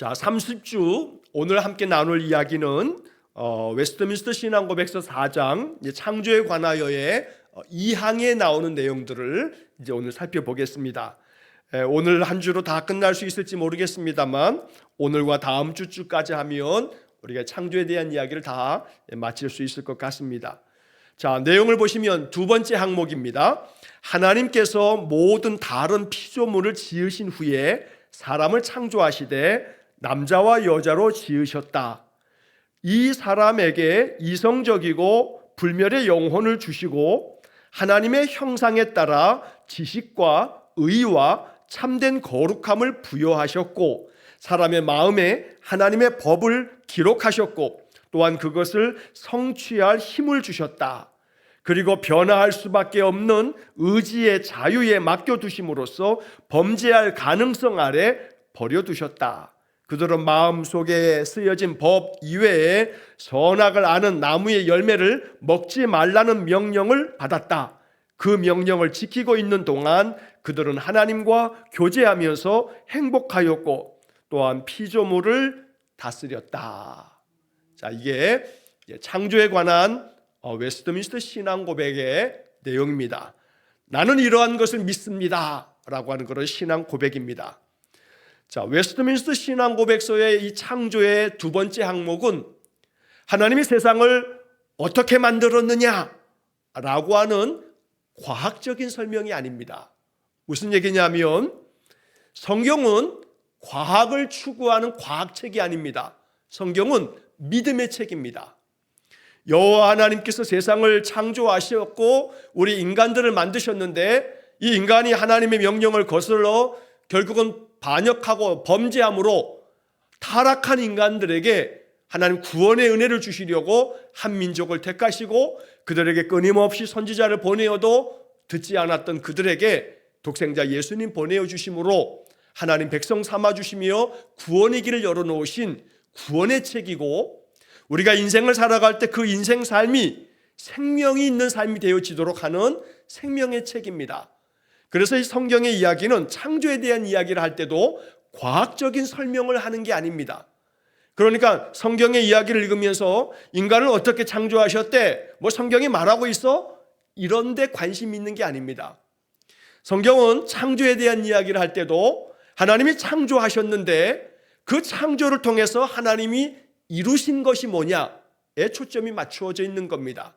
자, 30주 오늘 함께 나눌 이야기는 웨스트민스터 신앙고백서 4장 창조에 관하여의 2항에 나오는 내용들을 이제 오늘 살펴보겠습니다. 오늘 한 주로 다 끝날 수 있을지 모르겠습니다만 오늘과 다음 주까지 하면 우리가 창조에 대한 이야기를 다 마칠 수 있을 것 같습니다. 자, 내용을 보시면 두 번째 항목입니다. 하나님께서 모든 다른 피조물을 지으신 후에 사람을 창조하시되 남자와 여자로 지으셨다. 이 사람에게 이성적이고 불멸의 영혼을 주시고 하나님의 형상에 따라 지식과 의와 참된 거룩함을 부여하셨고 사람의 마음에 하나님의 법을 기록하셨고 또한 그것을 성취할 힘을 주셨다. 그리고 변화할 수밖에 없는 의지의 자유에 맡겨두심으로써 범죄할 가능성 아래 버려두셨다. 그들은 마음속에 쓰여진 법 이외에 선악을 아는 나무의 열매를 먹지 말라는 명령을 받았다. 그 명령을 지키고 있는 동안 그들은 하나님과 교제하면서 행복하였고 또한 피조물을 다스렸다. 자, 이게 창조에 관한 웨스트민스터 신앙 고백의 내용입니다. 나는 이러한 것을 믿습니다 라고 하는 그런 신앙 고백입니다. 자, 웨스트민스터 신앙 고백서의 이 창조의 두 번째 항목은 하나님이 세상을 어떻게 만들었느냐 라고 하는 과학적인 설명이 아닙니다. 무슨 얘기냐면 성경은 과학을 추구하는 과학책이 아닙니다. 성경은 믿음의 책입니다. 여호와 하나님께서 세상을 창조하셨고 우리 인간들을 만드셨는데 이 인간이 하나님의 명령을 거슬러 결국은 반역하고 범죄함으로 타락한 인간들에게 하나님 구원의 은혜를 주시려고 한 민족을 택하시고 그들에게 끊임없이 선지자를 보내어도 듣지 않았던 그들에게 독생자 예수님 보내어 주심으로 하나님 백성 삼아 주시며 구원의 길을 열어놓으신 구원의 책이고 우리가 인생을 살아갈 때 그 인생 삶이 생명이 있는 삶이 되어지도록 하는 생명의 책입니다. 그래서 이 성경의 이야기는 창조에 대한 이야기를 할 때도 과학적인 설명을 하는 게 아닙니다. 그러니까 성경의 이야기를 읽으면서 인간을 어떻게 창조하셨대? 뭐 성경이 말하고 있어? 이런 데 관심 있는 게 아닙니다. 성경은 창조에 대한 이야기를 할 때도 하나님이 창조하셨는데 그 창조를 통해서 하나님이 이루신 것이 뭐냐에 초점이 맞추어져 있는 겁니다.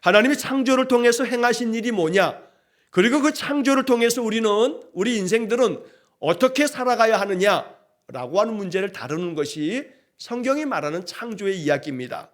하나님이 창조를 통해서 행하신 일이 뭐냐? 그리고 그 창조를 통해서 우리 인생들은 어떻게 살아가야 하느냐라고 하는 문제를 다루는 것이 성경이 말하는 창조의 이야기입니다.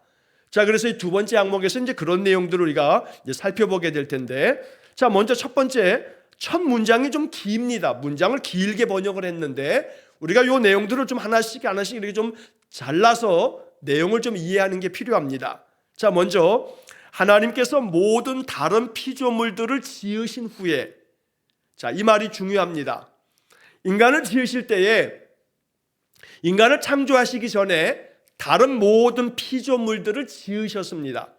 자, 그래서 이 두 번째 항목에서 이제 그런 내용들을 우리가 이제 살펴보게 될 텐데, 자, 먼저 첫 번째, 첫 문장이 좀 깁니다. 문장을 길게 번역을 했는데 우리가 이 내용들을 좀 하나씩 이렇게 좀 잘라서 내용을 좀 이해하는 게 필요합니다. 자, 먼저 하나님께서 모든 다른 피조물들을 지으신 후에, 자, 이 말이 중요합니다. 인간을 지으실 때에 인간을 창조하시기 전에 다른 모든 피조물들을 지으셨습니다.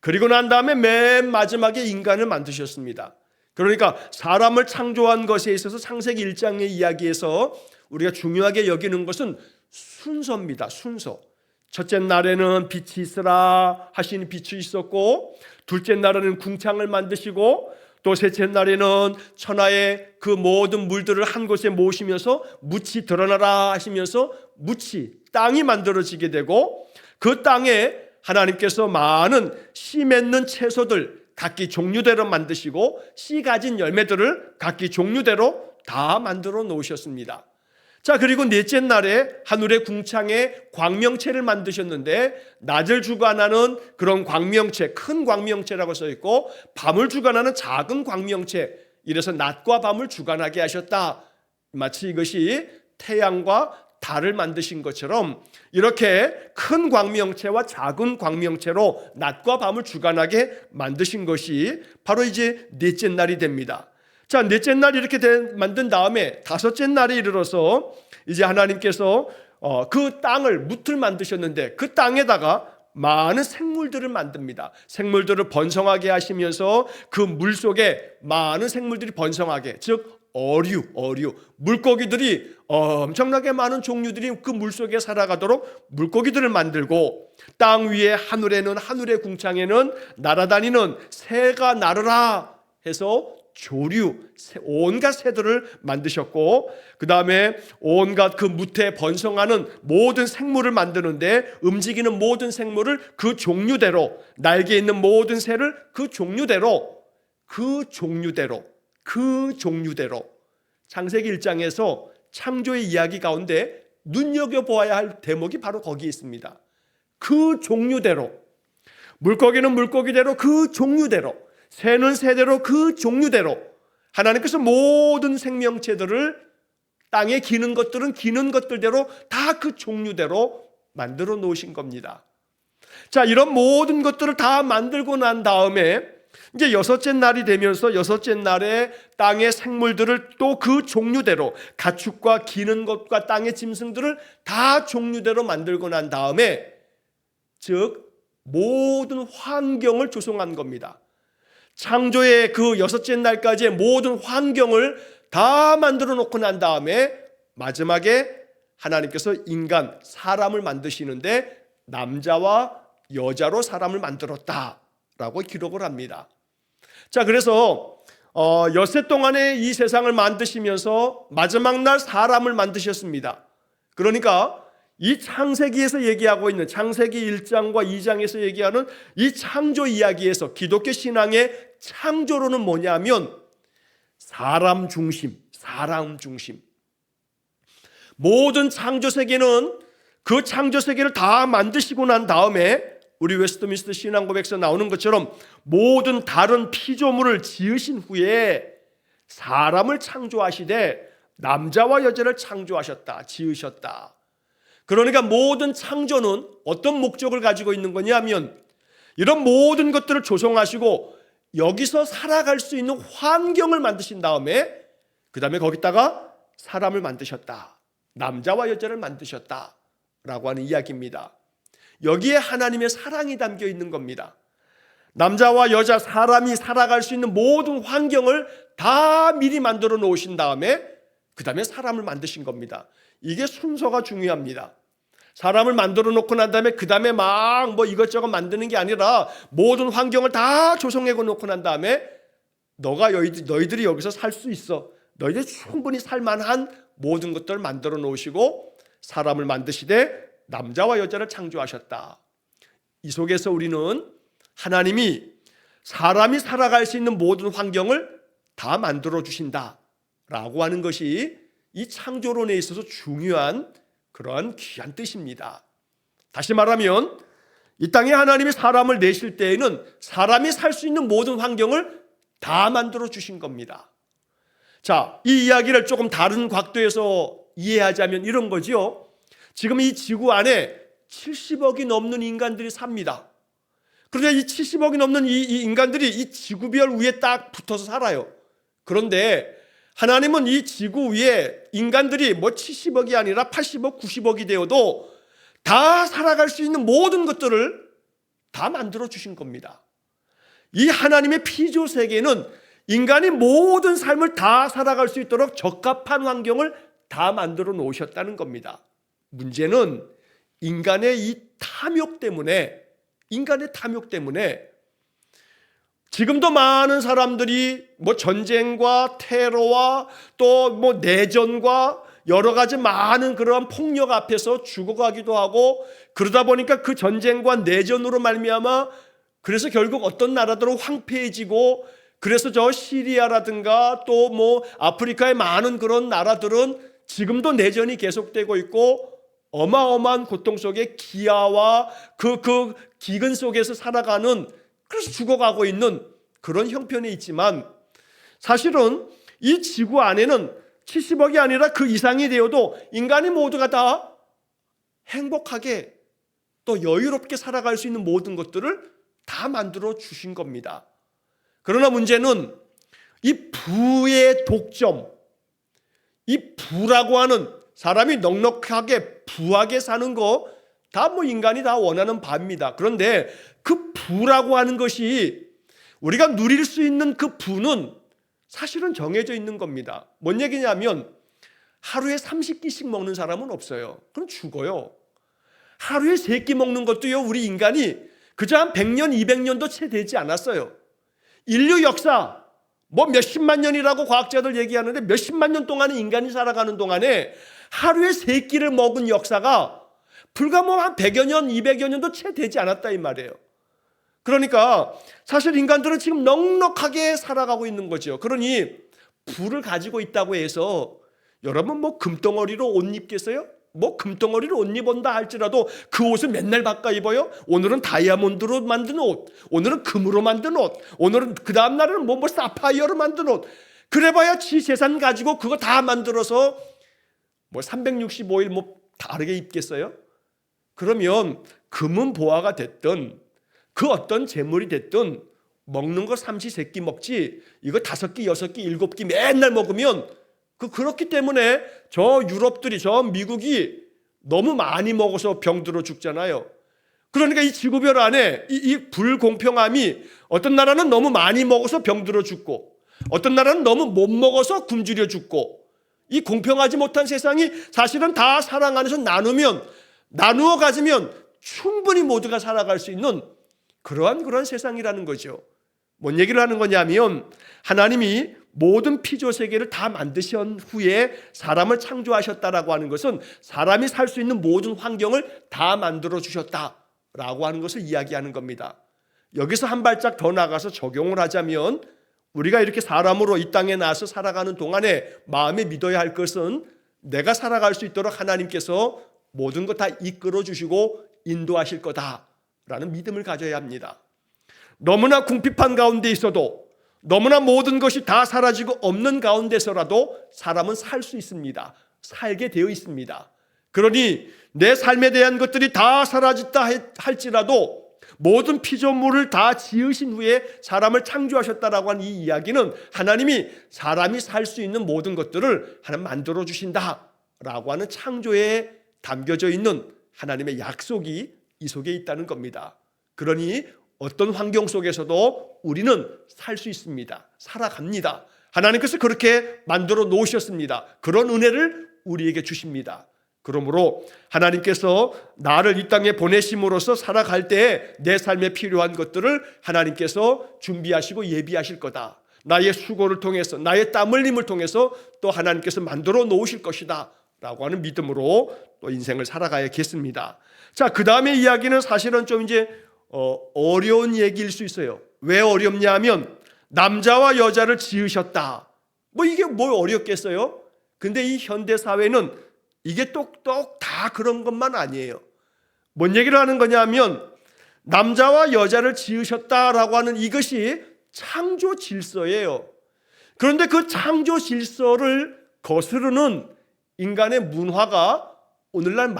그리고 난 다음에 맨 마지막에 인간을 만드셨습니다. 그러니까 사람을 창조한 것에 있어서 창세기 1장의 이야기에서 우리가 중요하게 여기는 것은 순서입니다. 순서. 첫째 날에는 빛이 있으라 하시니 빛이 있었고, 둘째 날에는 궁창을 만드시고, 또 셋째 날에는 천하의 그 모든 물들을 한 곳에 모으시면서 묻이 드러나라 하시면서 묻이, 땅이 만들어지게 되고, 그 땅에 하나님께서 많은 씨 맺는 채소들 각기 종류대로 만드시고 씨 가진 열매들을 각기 종류대로 다 만들어 놓으셨습니다. 자, 그리고 넷째 날에 하늘의 궁창에 광명체를 만드셨는데 낮을 주관하는 그런 광명체, 큰 광명체라고 써 있고 밤을 주관하는 작은 광명체, 이래서 낮과 밤을 주관하게 하셨다. 마치 이것이 태양과 달을 만드신 것처럼 이렇게 큰 광명체와 작은 광명체로 낮과 밤을 주관하게 만드신 것이 바로 이제 넷째 날이 됩니다. 자, 넷째 날 이렇게 만든 다음에 다섯째 날에 이르러서 이제 하나님께서 그 땅을 무틀 만드셨는데 그 땅에다가 많은 생물들을 만듭니다. 생물들을 번성하게 하시면서 그 물 속에 많은 생물들이 번성하게, 즉 어류. 물고기들이 엄청나게 많은 종류들이 그 물속에 살아가도록 물고기들을 만들고, 땅 위에 하늘에는, 하늘의 궁창에는 날아다니는 새가 날으라 해서 조류, 온갖 새들을 만드셨고, 그 다음에 온갖 그 무태 번성하는 모든 생물을 만드는데 움직이는 모든 생물을 그 종류대로, 날개 있는 모든 새를 그 종류대로 창세기 1장에서 창조의 이야기 가운데 눈여겨보아야 할 대목이 바로 거기에 있습니다. 그 종류대로, 물고기는 물고기대로 그 종류대로, 새는 새대로 그 종류대로 하나님께서 모든 생명체들을, 땅에 기는 것들은 기는 것들대로 다 그 종류대로 만들어 놓으신 겁니다. 자, 이런 모든 것들을 다 만들고 난 다음에 이제 여섯째 날이 되면서 여섯째 날에 땅의 생물들을 또 그 종류대로, 가축과 기는 것과 땅의 짐승들을 다 종류대로 만들고 난 다음에, 즉 모든 환경을 조성한 겁니다. 창조의 그 여섯째 날까지의 모든 환경을 다 만들어 놓고 난 다음에 마지막에 하나님께서 인간, 사람을 만드시는데 남자와 여자로 사람을 만들었다라고 기록을 합니다. 자, 그래서 엿새 동안에 이 세상을 만드시면서 마지막 날 사람을 만드셨습니다. 그러니까 이 창세기에서 얘기하고 있는, 창세기 1장과 2장에서 얘기하는 이 창조 이야기에서 기독교 신앙의 창조론은 뭐냐면 사람 중심. 모든 창조 세계는 그 창조 세계를 다 만드시고 난 다음에 우리 웨스트민스터 신앙고백에서 나오는 것처럼 모든 다른 피조물을 지으신 후에 사람을 창조하시되 남자와 여자를 창조하셨다, 지으셨다. 그러니까 모든 창조는 어떤 목적을 가지고 있는 거냐면 이런 모든 것들을 조성하시고 여기서 살아갈 수 있는 환경을 만드신 다음에 그 다음에 거기다가 사람을 만드셨다, 남자와 여자를 만드셨다 라고 하는 이야기입니다. 여기에 하나님의 사랑이 담겨 있는 겁니다. 남자와 여자, 사람이 살아갈 수 있는 모든 환경을 다 미리 만들어 놓으신 다음에 그 다음에 사람을 만드신 겁니다. 이게 순서가 중요합니다. 사람을 만들어 놓고 난 다음에 그 다음에 막 뭐 이것저것 만드는 게 아니라 모든 환경을 다 조성해 놓고 난 다음에 너희들이 여기서 살 수 있어, 너희들이 충분히 살만한 모든 것들을 만들어 놓으시고 사람을 만드시되 남자와 여자를 창조하셨다. 이 속에서 우리는 하나님이 사람이 살아갈 수 있는 모든 환경을 다 만들어 주신다라고 하는 것이 이 창조론에 있어서 중요한 그러한 귀한 뜻입니다. 다시 말하면 이 땅에 하나님이 사람을 내실 때에는 사람이 살 수 있는 모든 환경을 다 만들어 주신 겁니다. 자, 이 이야기를 조금 다른 각도에서 이해하자면 이런 거죠. 지금 이 지구 안에 70억이 넘는 인간들이 삽니다. 그런데 이 70억이 넘는 이 인간들이 이 지구별 위에 딱 붙어서 살아요. 그런데 하나님은 이 지구 위에 인간들이 뭐 70억이 아니라 80억, 90억이 되어도 다 살아갈 수 있는 모든 것들을 다 만들어 주신 겁니다. 이 하나님의 피조 세계는 인간이 모든 삶을 다 살아갈 수 있도록 적합한 환경을 다 만들어 놓으셨다는 겁니다. 문제는 인간의 탐욕 때문에 지금도 많은 사람들이 뭐 전쟁과 테러와 또 뭐 내전과 여러 가지 많은 그러한 폭력 앞에서 죽어가기도 하고, 그러다 보니까 그 전쟁과 내전으로 말미암아 그래서 결국 어떤 나라들은 황폐해지고, 그래서 저 시리아라든가 또 뭐 아프리카의 많은 그런 나라들은 지금도 내전이 계속되고 있고 어마어마한 고통 속에 기아와 그 기근 속에서 살아가는, 그래서 죽어가고 있는 그런 형편에 있지만, 사실은 이 지구 안에는 70억이 아니라 그 이상이 되어도 인간이 모두가 다 행복하게 또 여유롭게 살아갈 수 있는 모든 것들을 다 만들어 주신 겁니다. 그러나 문제는 이 부의 독점, 이 부라고 하는, 사람이 넉넉하게 부하게 사는 거 다 뭐 인간이 다 원하는 바입니다. 그런데 그 부라고 하는 것이, 우리가 누릴 수 있는 그 부는 사실은 정해져 있는 겁니다. 뭔 얘기냐면 하루에 30끼씩 먹는 사람은 없어요. 그럼 죽어요. 하루에 3끼 먹는 것도요, 우리 인간이 그저 한 100년, 200년도 채 되지 않았어요. 인류 역사 뭐 몇십만 년이라고 과학자들 얘기하는데 몇십만 년 동안에 인간이 살아가는 동안에 하루에 3끼를 먹은 역사가 불과 뭐 한 100여 년, 200여 년도 채 되지 않았다 이 말이에요. 그러니까 사실 인간들은 지금 넉넉하게 살아가고 있는 거죠. 그러니 불을 가지고 있다고 해서 여러분 뭐 금덩어리로 옷 입겠어요? 뭐 금덩어리로 옷 입었다 할지라도 그 옷을 맨날 바꿔 입어요? 오늘은 다이아몬드로 만든 옷, 오늘은 금으로 만든 옷, 오늘은 그 다음 날은 뭐 사파이어로 만든 옷. 그래봐야 지 재산 가지고 그거 다 만들어서 뭐 365일 뭐 다르게 입겠어요? 그러면 금은 보화가 됐든 그 어떤 재물이 됐든 먹는 거 삼시세끼 먹지 이거 5끼, 6끼, 7끼 맨날 먹으면 그렇기 때문에 저 유럽들이, 저 미국이 너무 많이 먹어서 병들어 죽잖아요. 그러니까 이 지구별 안에 이 불공평함이 어떤 나라는 너무 많이 먹어서 병들어 죽고 어떤 나라는 너무 못 먹어서 굶주려 죽고 이 공평하지 못한 세상이 사실은 다 사랑 안에서 나누어 가지면 충분히 모두가 살아갈 수 있는 그런 세상이라는 거죠. 뭔 얘기를 하는 거냐면 하나님이 모든 피조 세계를 다 만드신 후에 사람을 창조하셨다라고 하는 것은 사람이 살 수 있는 모든 환경을 다 만들어 주셨다라고 하는 것을 이야기하는 겁니다. 여기서 한 발짝 더 나가서 적용을 하자면 우리가 이렇게 사람으로 이 땅에 나와서 살아가는 동안에 마음에 믿어야 할 것은 내가 살아갈 수 있도록 하나님께서 모든 것 다 이끌어 주시고 인도하실 거다라는 믿음을 가져야 합니다. 너무나 궁핍한 가운데 있어도 너무나 모든 것이 다 사라지고 없는 가운데서라도 사람은 살 수 있습니다. 살게 되어 있습니다. 그러니 내 삶에 대한 것들이 다 사라졌다 할지라도 모든 피조물을 다 지으신 후에 사람을 창조하셨다라고 하는 이 이야기는 하나님이 사람이 살 수 있는 모든 것들을 하나님 만들어 주신다라고 하는 창조에 담겨져 있는 하나님의 약속이 이 속에 있다는 겁니다. 그러니 어떤 환경 속에서도 우리는 살 수 있습니다. 살아갑니다. 하나님께서 그렇게 만들어 놓으셨습니다. 그런 은혜를 우리에게 주십니다. 그러므로 하나님께서 나를 이 땅에 보내심으로써 살아갈 때 내 삶에 필요한 것들을 하나님께서 준비하시고 예비하실 거다. 나의 수고를 통해서 나의 땀 흘림을 통해서 또 하나님께서 만들어 놓으실 것이다 라고 하는 믿음으로 또 인생을 살아가야겠습니다. 자, 그 다음에 이야기는 사실은 좀 이제 어려운 얘기일 수 있어요. 왜 어렵냐 하면 남자와 여자를 지으셨다. 뭐 이게 뭘 어렵겠어요? 근데 이 현대 사회는 이게 똑똑 다 그런 것만 아니에요. 뭔 얘기를 하는 거냐면 남자와 여자를 지으셨다라고 하는 이것이 창조 질서예요. 그런데 그 창조 질서를 거스르는 인간의 문화가 오늘날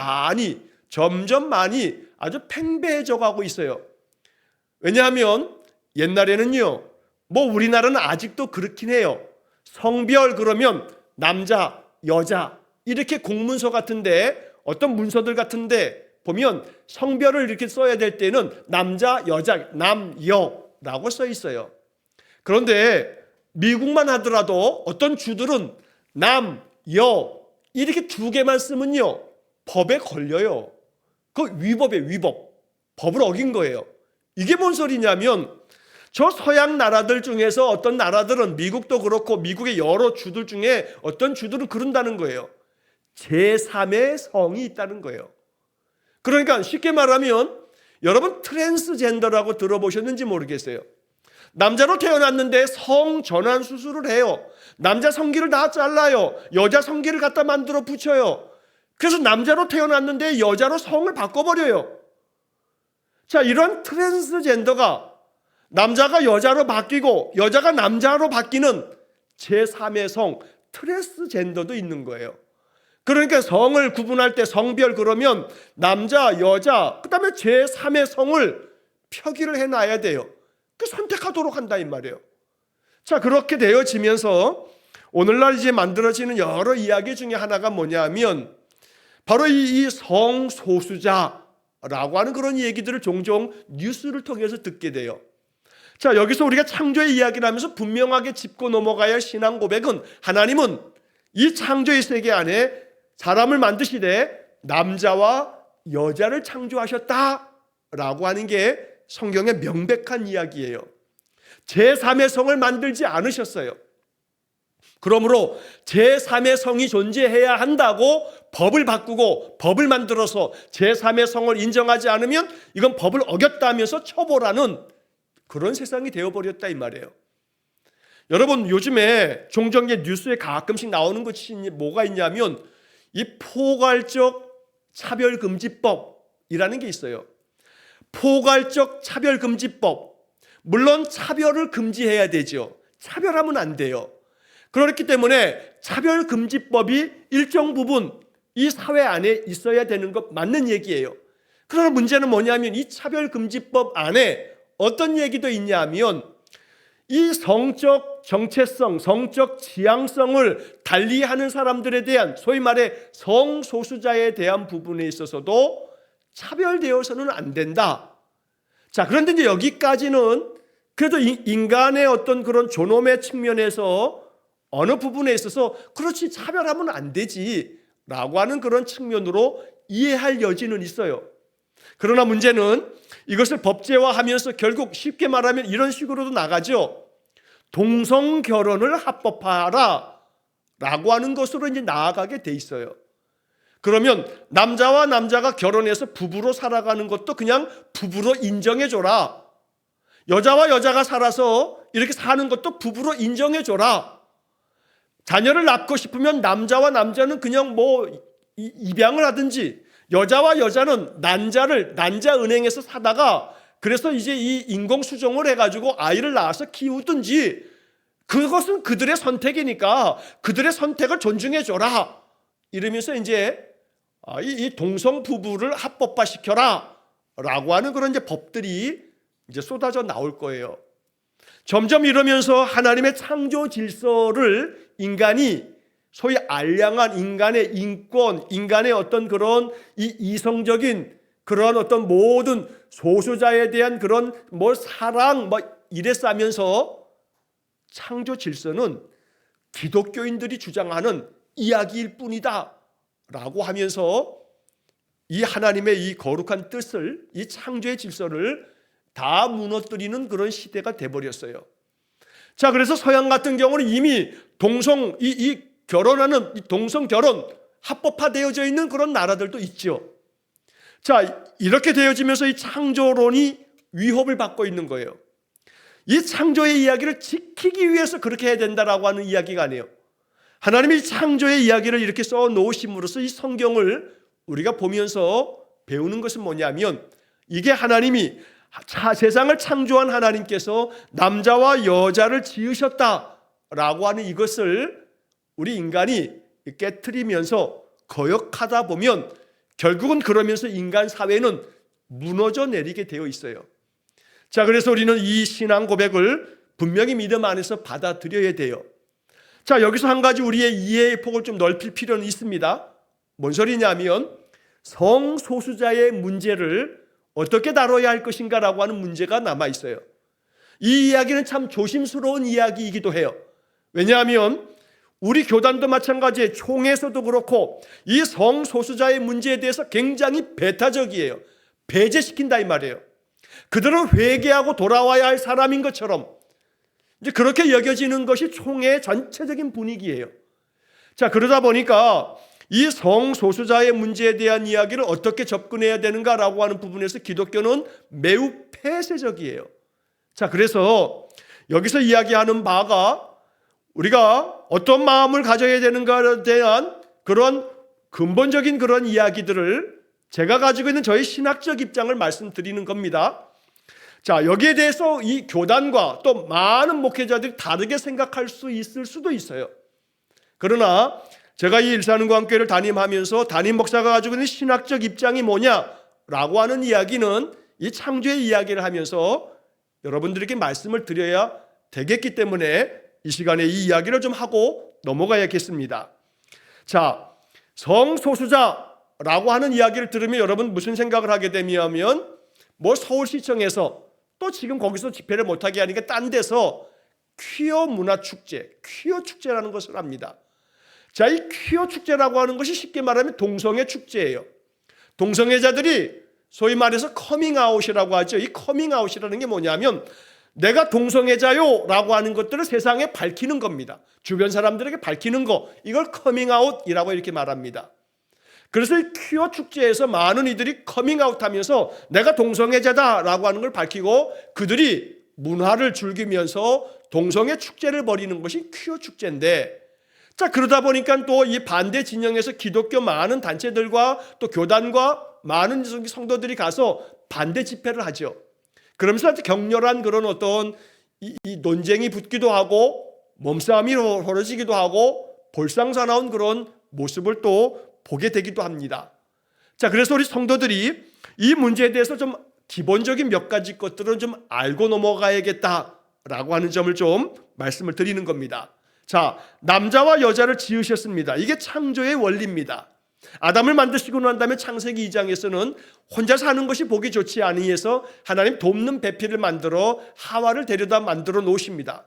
점점 많이 아주 팽배해져 가고 있어요. 왜냐하면 옛날에는요, 뭐 우리나라는 아직도 그렇긴 해요. 성별 그러면 남자, 여자 이렇게 공문서 같은데 어떤 문서들 같은데 보면 성별을 이렇게 써야 될 때는 남자, 여자, 남, 여라고 써 있어요. 그런데 미국만 하더라도 어떤 주들은 남, 여 이렇게 2개만 쓰면요 법에 걸려요. 그 위법이에요. 위법. 법을 어긴 거예요. 이게 뭔 소리냐면 저 서양 나라들 중에서 어떤 나라들은 미국도 그렇고 미국의 여러 주들 중에 어떤 주들은 그런다는 거예요. 제3의 성이 있다는 거예요. 그러니까 쉽게 말하면 여러분 트랜스젠더라고 들어보셨는지 모르겠어요. 남자로 태어났는데 성 전환 수술을 해요. 남자 성기를 다 잘라요. 여자 성기를 갖다 만들어 붙여요. 그래서 남자로 태어났는데 여자로 성을 바꿔버려요. 자, 이런 트랜스젠더가 남자가 여자로 바뀌고 여자가 남자로 바뀌는 제3의 성 트랜스젠더도 있는 거예요. 그러니까 성을 구분할 때 성별 그러면 남자, 여자, 그 다음에 제3의 성을 표기를 해놔야 돼요. 그 선택하도록 한다 이 말이에요. 자, 그렇게 되어지면서 오늘날 이제 만들어지는 여러 이야기 중에 하나가 뭐냐면 바로 이 성소수자라고 하는 그런 얘기들을 종종 뉴스를 통해서 듣게 돼요. 자, 여기서 우리가 창조의 이야기를 하면서 분명하게 짚고 넘어가야 할 신앙 고백은, 하나님은 이 창조의 세계 안에 사람을 만드시되 남자와 여자를 창조하셨다라고 하는 게 성경의 명백한 이야기예요. 제3의 성을 만들지 않으셨어요. 그러므로 제3의 성이 존재해야 한다고 법을 바꾸고 법을 만들어서 제3의 성을 인정하지 않으면 이건 법을 어겼다면서 처벌하는 그런 세상이 되어버렸다 이 말이에요. 여러분, 요즘에 종종 뉴스에 가끔씩 나오는 것이 뭐가 있냐면 이 포괄적 차별금지법이라는 게 있어요. 포괄적 차별금지법. 물론 차별을 금지해야 되죠. 차별하면 안 돼요. 그렇기 때문에 차별금지법이 일정 부분 이 사회 안에 있어야 되는 것 맞는 얘기예요. 그러나 문제는 뭐냐면 이 차별금지법 안에 어떤 얘기도 있냐면 이 성적 정체성, 성적 지향성을 달리하는 사람들에 대한, 소위 말해 성소수자에 대한 부분에 있어서도 차별되어서는 안 된다. 자, 그런데 이제 여기까지는 그래도 인간의 어떤 그런 존엄의 측면에서 어느 부분에 있어서 그렇지 차별하면 안 되지 라고 하는 그런 측면으로 이해할 여지는 있어요. 그러나 문제는 이것을 법제화하면서 결국 쉽게 말하면 이런 식으로도 나가죠. 동성 결혼을 합법화하라 라고 하는 것으로 이제 나아가게 돼 있어요. 그러면 남자와 남자가 결혼해서 부부로 살아가는 것도 그냥 부부로 인정해줘라. 여자와 여자가 살아서 이렇게 사는 것도 부부로 인정해줘라. 자녀를 낳고 싶으면 남자와 남자는 그냥 입양을 하든지, 여자와 여자는 난자은행에서 사다가 그래서 이제 이 인공수정을 해가지고 아이를 낳아서 키우든지, 그것은 그들의 선택이니까 그들의 선택을 존중해줘라. 이러면서 이제 이 동성 부부를 합법화시켜라 라고 하는 그런 이제 법들이 이제 쏟아져 나올 거예요. 점점 이러면서 하나님의 창조 질서를 인간이 소위 알량한 인간의 인권, 인간의 어떤 그런 이성적인 그런 어떤 모든 소수자에 대한 그런 사랑 이래 싸면서 창조 질서는 기독교인들이 주장하는 이야기일 뿐이다 라고 하면서 이 하나님의 이 거룩한 뜻을, 이 창조의 질서를 다 무너뜨리는 그런 시대가 돼버렸어요. 자, 그래서 서양 같은 경우는 이미 결혼하는 동성 결혼 합법화되어져 있는 그런 나라들도 있죠. 자, 이렇게 되어지면서 이 창조론이 위협을 받고 있는 거예요. 이 창조의 이야기를 지키기 위해서 그렇게 해야 된다라고 하는 이야기가 아니에요. 하나님이 창조의 이야기를 이렇게 써 놓으심으로써 이 성경을 우리가 보면서 배우는 것은 뭐냐면, 이게 하나님이 세상을 창조한 하나님께서 남자와 여자를 지으셨다라고 하는 이것을 우리 인간이 깨트리면서 거역하다 보면 결국은 그러면서 인간 사회는 무너져 내리게 되어 있어요. 자, 그래서 우리는 이 신앙 고백을 분명히 믿음 안에서 받아들여야 돼요. 자, 여기서 한 가지 우리의 이해의 폭을 좀 넓힐 필요는 있습니다. 뭔 소리냐면 성소수자의 문제를 어떻게 다뤄야 할 것인가라고 하는 문제가 남아 있어요. 이 이야기는 참 조심스러운 이야기이기도 해요. 왜냐하면 우리 교단도 마찬가지에 총회에서도 그렇고 이 성소수자의 문제에 대해서 굉장히 배타적이에요. 배제시킨다 이 말이에요. 그들은 회개하고 돌아와야 할 사람인 것처럼 이제 그렇게 여겨지는 것이 총회의 전체적인 분위기예요. 자, 그러다 보니까 이 성소수자의 문제에 대한 이야기를 어떻게 접근해야 되는가라고 하는 부분에서 기독교는 매우 폐쇄적이에요. 자, 그래서 여기서 이야기하는 바가 우리가 어떤 마음을 가져야 되는가에 대한 그런 근본적인 그런 이야기들을 제가 가지고 있는 저희 신학적 입장을 말씀드리는 겁니다. 자, 여기에 대해서 이 교단과 또 많은 목회자들이 다르게 생각할 수 있을 수도 있어요. 그러나 제가 이 일산은광교회를 담임하면서 담임 목사가 가지고 있는 신학적 입장이 뭐냐라고 하는 이야기는 이 창조의 이야기를 하면서 여러분들에게 말씀을 드려야 되겠기 때문에 이 시간에 이 이야기를 좀 하고 넘어가야겠습니다. 자, 성소수자라고 하는 이야기를 들으면 여러분 무슨 생각을 하게 되냐면 서울시청에서 또 지금 거기서 집회를 못하게 하니까 딴 데서 퀴어 문화 축제, 퀴어 축제라는 것을 합니다. 자, 이 퀴어 축제라고 하는 것이 쉽게 말하면 동성애 축제예요. 동성애자들이 소위 말해서 커밍아웃이라고 하죠. 이 커밍아웃이라는 게 뭐냐면 내가 동성애자요 라고 하는 것들을 세상에 밝히는 겁니다. 주변 사람들에게 밝히는 거, 이걸 커밍아웃이라고 이렇게 말합니다. 그래서 이 퀴어 축제에서 많은 이들이 커밍아웃하면서 내가 동성애자다라고 하는 걸 밝히고 그들이 문화를 즐기면서 동성애 축제를 벌이는 것이 퀴어 축제인데, 자, 그러다 보니까 또 이 반대 진영에서 기독교 많은 단체들과 또 교단과 많은 성도들이 가서 반대 집회를 하죠. 그러면서 격렬한 그런 어떤 이 논쟁이 붙기도 하고 몸싸움이 벌어지기도 하고 볼상사나운 그런 모습을 또 보게 되기도 합니다. 자, 그래서 우리 성도들이 이 문제에 대해서 좀 기본적인 몇 가지 것들은 좀 알고 넘어가야겠다라고 하는 점을 좀 말씀을 드리는 겁니다. 자, 남자와 여자를 지으셨습니다. 이게 창조의 원리입니다. 아담을 만드시고 난 다음에 창세기 2장에서는 혼자 사는 것이 보기 좋지 아니해서 하나님 돕는 배필을 만들어 하와를 데려다 만들어 놓으십니다.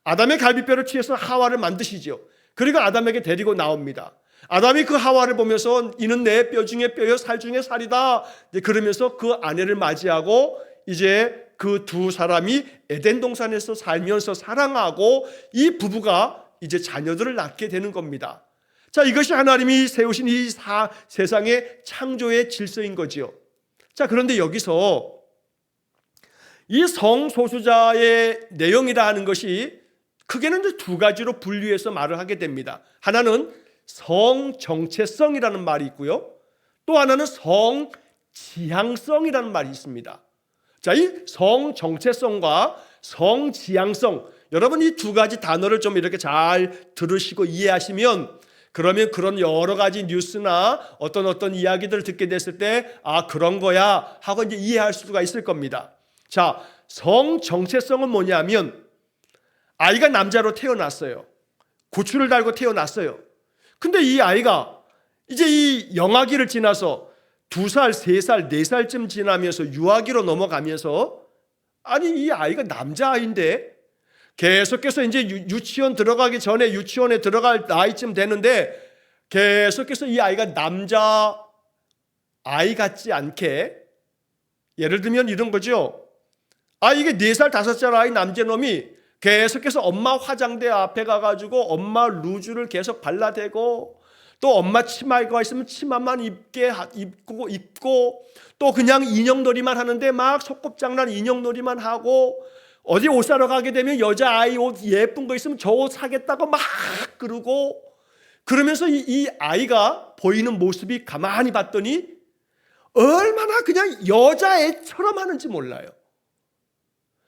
아담의 갈비뼈를 취해서 하와를 만드시죠. 그리고 아담에게 데리고 나옵니다. 아담이 그 하와를 보면서 이는 내 뼈 중에 뼈요 살 중에 살이다. 그러면서 그 아내를 맞이하고 이제 그 두 사람이 에덴 동산에서 살면서 사랑하고 이 부부가 이제 자녀들을 낳게 되는 겁니다. 자, 이것이 하나님이 세우신 이 세상의 창조의 질서인 거지요. 자, 그런데 여기서 이 성소수자의 내용이라 하는 것이 크게는 이제 두 가지로 분류해서 말을 하게 됩니다. 하나는 성정체성이라는 말이 있고요. 또 하나는 성지향성이라는 말이 있습니다. 자, 이 성정체성과 성지향성, 여러분 이 두 가지 단어를 좀 이렇게 잘 들으시고 이해하시면 그러면 그런 여러 가지 뉴스나 어떤 이야기들을 듣게 됐을 때 아, 그런 거야 하고 이제 이해할 수가 있을 겁니다. 자, 성정체성은 뭐냐면 아이가 남자로 태어났어요. 고추를 달고 태어났어요. 근데 이 아이가 이제 이 영아기를 지나서 2살, 3살, 4살쯤 지나면서 유아기로 넘어가면서 아니 이 아이가 남자아이인데 계속해서 이제 유치원 들어가기 전에 유치원에 들어갈 나이쯤 되는데 계속해서 이 아이가 남자 아이 같지 않게, 예를 들면 이런 거죠. 아, 이게 4살, 5살 아이 남자놈이 계속해서 엄마 화장대 앞에 가가지고 엄마 루즈를 계속 발라대고 또 엄마 치마가 있으면 치마만 입고 또 그냥 인형놀이만 하는데 막 소꿉장난 인형놀이만 하고 어디 옷 사러 가게 되면 여자아이 옷 예쁜 거 있으면 저 옷 사겠다고 막 그러고 그러면서 이 아이가 보이는 모습이 가만히 봤더니 얼마나 그냥 여자애처럼 하는지 몰라요.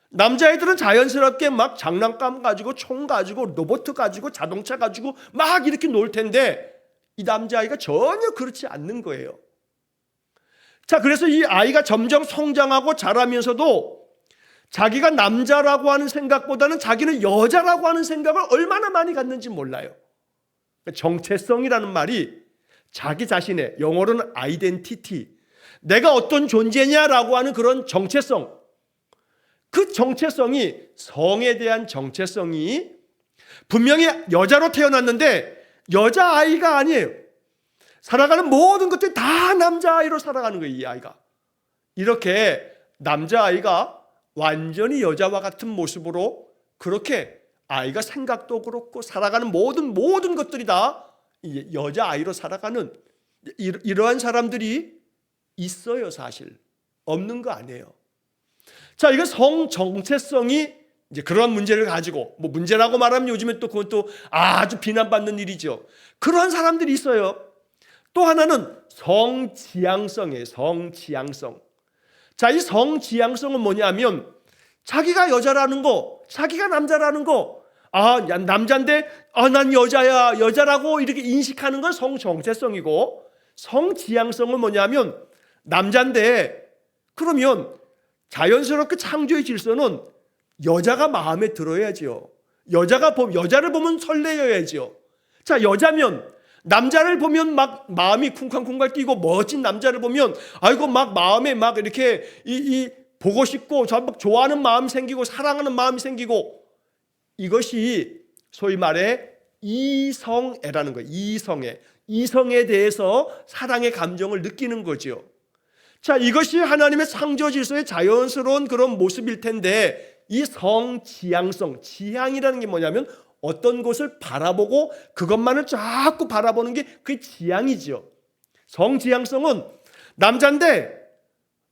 남자애들은 자연스럽게 막 장난감 가지고 총 가지고 로봇 가지고 자동차 가지고 막 이렇게 놀 텐데 이 남자아이가 전혀 그렇지 않는 거예요. 자, 그래서 이 아이가 점점 성장하고 자라면서도 자기가 남자라고 하는 생각보다는 자기는 여자라고 하는 생각을 얼마나 많이 갖는지 몰라요. 정체성이라는 말이 자기 자신의, 영어로는 아이덴티티, 내가 어떤 존재냐라고 하는 그런 정체성, 그 정체성이, 성에 대한 정체성이 분명히 여자로 태어났는데 여자아이가 아니에요. 살아가는 모든 것들이 다 남자아이로 살아가는 거예요. 이 아이가 이렇게 남자아이가 완전히 여자와 같은 모습으로 그렇게 아이가 생각도 그렇고 살아가는 모든 것들이 다 여자아이로 살아가는 이러한 사람들이 있어요. 사실 없는 거 아니에요. 자, 이거 성정체성이 이제 그런 문제를 가지고 뭐 문제라고 말하면 요즘에 또 그것도 아주 비난받는 일이죠. 그런 사람들이 있어요. 또 하나는 성지향성이에요. 성지향성. 자, 이 성지향성은 뭐냐면 자기가 여자라는 거, 자기가 남자라는 거, 아, 남자인데 난 여자야, 여자라고 이렇게 인식하는 건 성정체성이고, 성지향성은 뭐냐면 남자인데 그러면 자연스럽게 창조의 질서는 여자가 마음에 들어야죠. 여자를 보면 설레어야죠. 자, 여자면 남자를 보면 막 마음이 쿵쾅쿵쾅 뛰고 멋진 남자를 보면 아이고 막 마음에 막 이렇게 보고 싶고 막 좋아하는 마음이 생기고 사랑하는 마음이 생기고, 이것이 소위 말해 이성애라는 거예요. 이성에 대해서 사랑의 감정을 느끼는 거죠. 자, 이것이 하나님의 창조 질서의 자연스러운 그런 모습일 텐데, 이 성지향성, 지향이라는 게 뭐냐면 어떤 것을 바라보고 그것만을 자꾸 바라보는 게 그 지향이죠. 성지향성은 남자인데,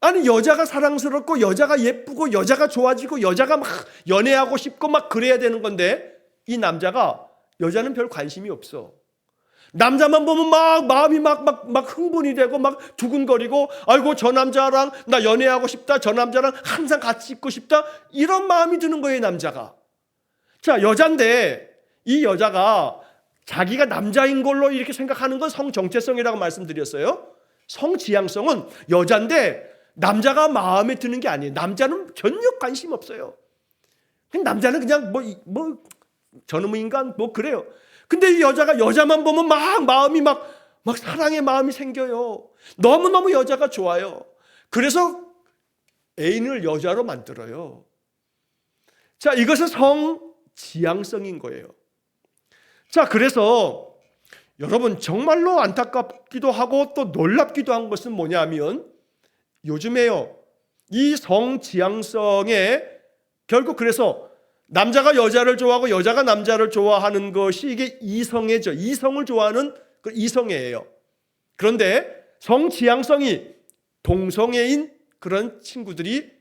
아니 여자가 사랑스럽고 여자가 예쁘고 여자가 좋아지고 여자가 막 연애하고 싶고 막 그래야 되는 건데, 이 남자가 여자는 별 관심이 없어. 남자만 보면 막 마음이 막 흥분이 되고 막 두근거리고, 아이고 저 남자랑 나 연애하고 싶다, 저 남자랑 항상 같이 있고 싶다, 이런 마음이 드는 거예요, 남자가. 자, 여잔데 이 여자가 자기가 남자인 걸로 이렇게 생각하는 건 성정체성이라고 말씀드렸어요. 성지향성은 여잔데 남자가 마음에 드는 게 아니에요. 남자는 전혀 관심 없어요. 남자는 그냥 저놈의 인간 그래요. 근데 이 여자가 여자만 보면 막 마음이 막 사랑의 마음이 생겨요. 너무너무 여자가 좋아요. 그래서 애인을 여자로 만들어요. 자, 이것은 성지향성인 거예요. 자, 그래서 여러분 정말로 안타깝기도 하고 또 놀랍기도 한 것은 뭐냐면, 요즘에요, 이 성지향성에 결국 그래서 남자가 여자를 좋아하고 여자가 남자를 좋아하는 것이 이게 이성애죠. 이성을 좋아하는 그 이성애예요. 그런데 성지향성이 동성애인 그런 친구들이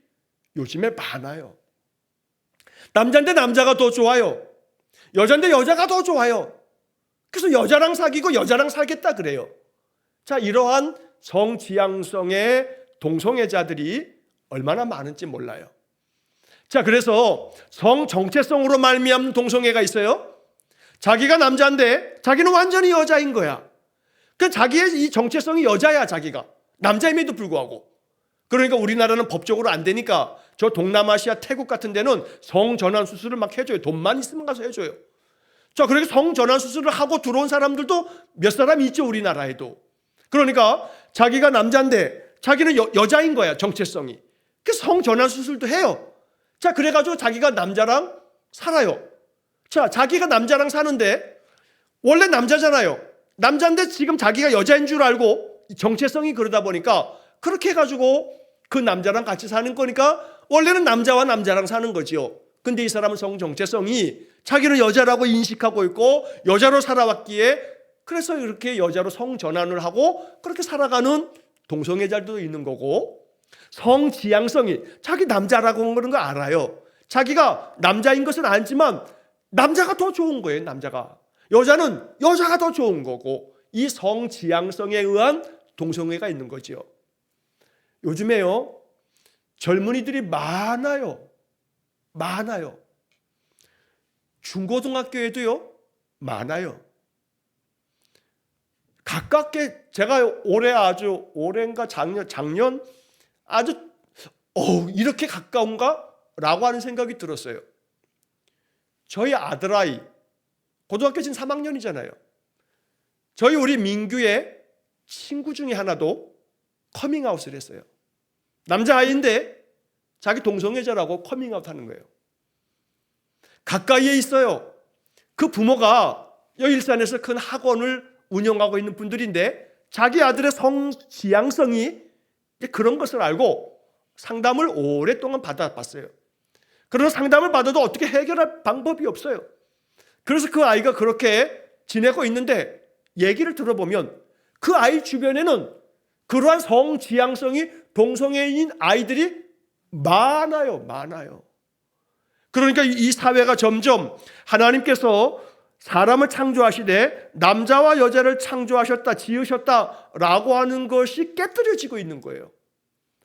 요즘에 많아요. 남자인데 남자가 더 좋아요. 여자인데 여자가 더 좋아요. 그래서 여자랑 사귀고 여자랑 살겠다 그래요. 자, 이러한 성지향성의 동성애자들이 얼마나 많은지 몰라요. 자, 그래서 성정체성으로 말미암는 동성애가 있어요. 자기가 남자인데 자기는 완전히 여자인 거야. 그 자기의 이 정체성이 여자야, 자기가 남자임에도 불구하고. 그러니까 우리나라는 법적으로 안 되니까 저 동남아시아 태국 같은 데는 성전환 수술을 막 해줘요. 돈만 있으면 가서 해줘요. 자, 그러니까 성전환 수술을 하고 들어온 사람들도 몇 사람 있죠, 우리나라에도. 그러니까 자기가 남자인데 자기는 여자인 거야, 정체성이. 그래서 성전환 수술도 해요. 자, 그래가지고 자기가 남자랑 살아요. 자, 자기가 남자랑 사는데 원래 남자잖아요. 남자인데 지금 자기가 여자인 줄 알고 정체성이 그러다 보니까 그렇게 해가지고 그 남자랑 같이 사는 거니까 원래는 남자와 남자랑 사는 거지요. 근데 이 사람은 성정체성이 자기는 여자라고 인식하고 있고 여자로 살아왔기에 그래서 이렇게 여자로 성전환을 하고 그렇게 살아가는 동성애자들도 있는 거고, 성지향성이 자기 남자라고 그런 거 알아요. 자기가 남자인 것은 알지만 남자가 더 좋은 거예요. 남자가. 여자는 여자가 더 좋은 거고, 이 성지향성에 의한 동성애가 있는 거죠. 요즘에요, 젊은이들이 많아요. 중고등학교에도요, 많아요. 가깝게 제가 올해인가 작년 아주 이렇게 가까운가? 라고 하는 생각이 들었어요. 저희 아들아이 고등학교 지금 3학년이잖아요. 우리 민규의 친구 중에 하나도 커밍아웃을 했어요. 남자아이인데 자기 동성애자라고 커밍아웃 하는 거예요. 가까이에 있어요. 그 부모가 여기 일산에서 큰 학원을 운영하고 있는 분들인데 자기 아들의 성지향성이 그런 것을 알고 상담을 오랫동안 받아봤어요. 그러나 상담을 받아도 어떻게 해결할 방법이 없어요. 그래서 그 아이가 그렇게 지내고 있는데 얘기를 들어보면 그 아이 주변에는 그러한 성지향성이 동성애인 아이들이 많아요. 그러니까 이 사회가 점점 하나님께서 사람을 창조하시되 남자와 여자를 창조하셨다, 지으셨다라고 하는 것이 깨뜨려지고 있는 거예요.